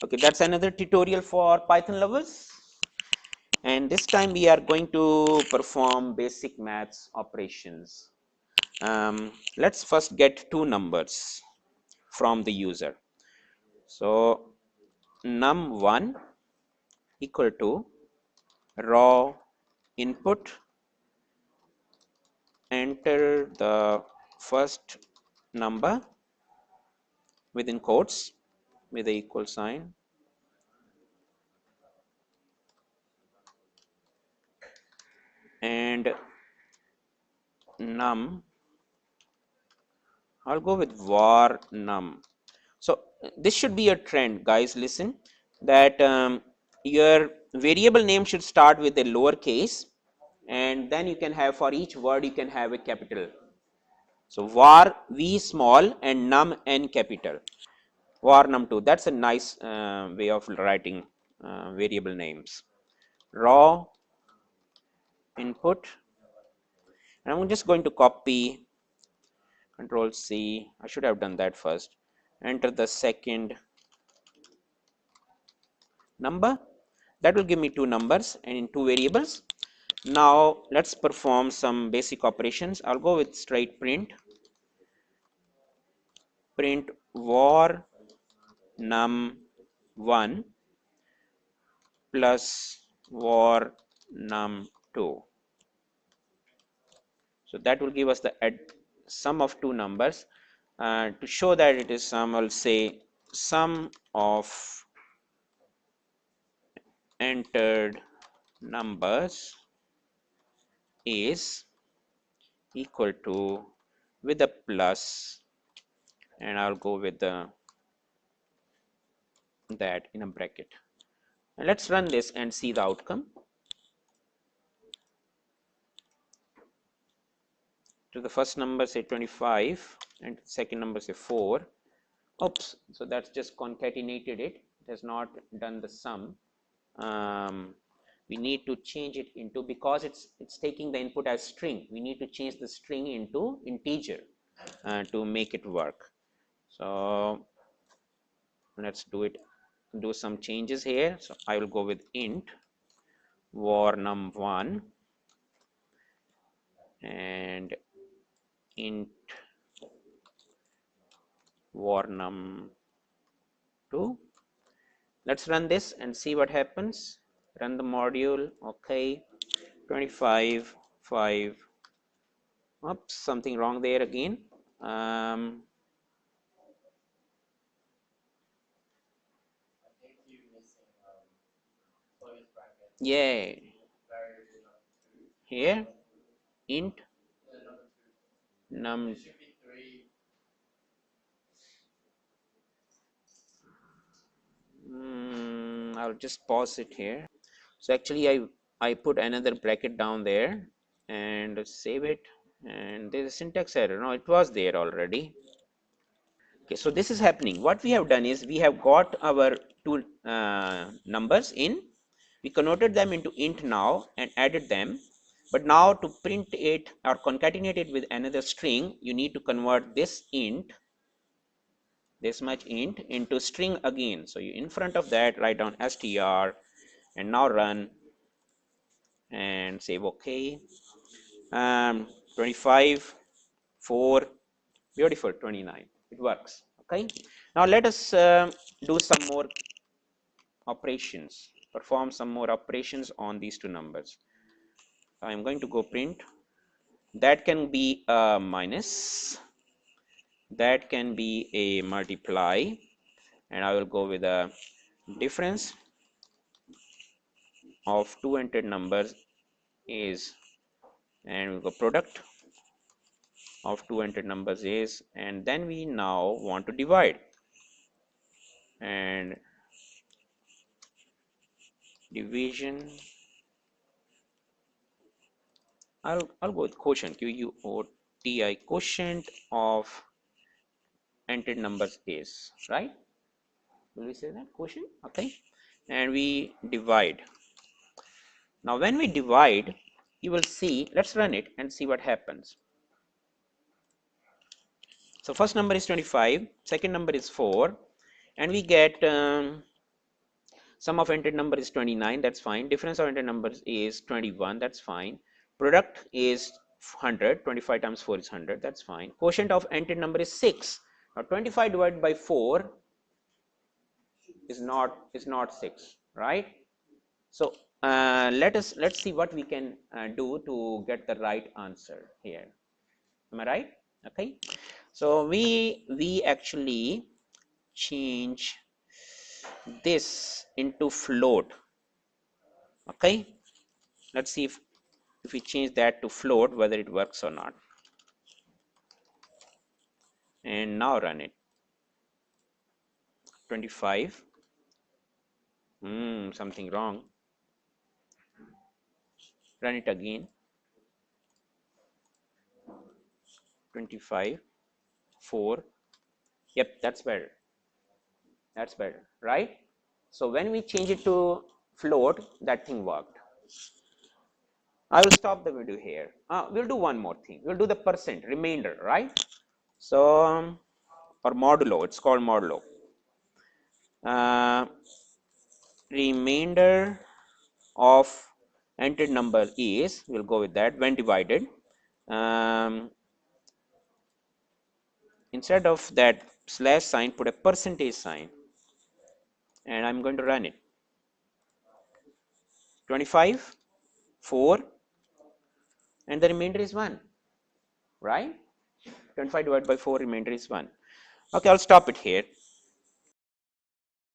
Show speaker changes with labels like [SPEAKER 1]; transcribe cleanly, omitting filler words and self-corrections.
[SPEAKER 1] Okay, that's another tutorial for Python lovers. And this time we are going to perform basic maths operations. Let's first get two numbers from the user. So num1 equal to raw input, enter the first number within quotes with the equal sign, and num, I'll go with var num. So this should be a trend, guys. Listen, that your variable name should start with a lowercase, and then you can have, for each word you can have a capital. So var v small and num n capital. Var num2, that's a nice way of writing variable names. Raw input, and I'm just going to copy, Control C. I should have done that first. Enter the second number. That will give me two numbers and in two variables. Now let's perform some basic operations. I'll go with straight print. Print var num1 plus var num2. So that will give us the sum of two numbers. To show that it is sum, I'll say sum of entered numbers is equal to, with a plus, and I'll go with that in a bracket. And let's run this and see the outcome. To the first number say 25 and second number say 4. Oops, so that's just concatenated it. It has not done the sum. We need to change it into, because it's taking the input as string, we need to change the string into integer to make it work. So let's do some changes here. So I will go with int var num1 and int var num2. Let's run this and see what happens. Run the module. Okay, 25 5. Oops, something wrong there again. Yeah, here int num. I'll just pause it here. So actually I put another bracket down there and save it, and there's a syntax error. No, it was there already. Okay, so this is happening. What we have done is we have got our two numbers in, we converted them into int now and added them, but now to print it or concatenate it with another string, you need to convert this int, this much int, into string again. So you, in front of that, write down str and now run and save. Okay, 25 4, beautiful, 29, it works. Okay, now let us do some more operations, perform some more operations on these two numbers. I'm going to go print, that can be a minus, that can be a multiply, and I will go with a difference of two entered numbers is, and we'll go product of two entered numbers is, and then we now want to divide, and division, I'll go with quotient, QUOTI, quotient of entered numbers is, right? Will we say that quotient? Okay, and we divide. Now when we divide, you will see, let's run it and see what happens. So first number is 25, second number is 4, and we get Sum of entered number is 29, that's fine. Difference of entered numbers is 21, that's fine. Product is 100, 25 times 4 is 100, that's fine. Quotient of entered number is 6. Now 25 divided by 4 is not 6, right? So let's see what we can do to get the right answer here. Am I right? Okay. So we actually change this into float. Okay. Let's see if we change that to float whether it works or not. And now run it. 25. Something wrong. Run it again. 25, 4. Yep, that's better. That's better, right? So when we change it to float, that thing worked. I will stop the video here. We'll do one more thing. We'll do the percent remainder, right? So or modulo, it's called modulo. Remainder of entered number is, we'll go with that, when divided. Instead of that slash sign, put a percentage sign, and I'm going to run it. 25, 4, and the remainder is 1, right? 25 divided by 4, remainder is 1. Okay, I'll stop it here.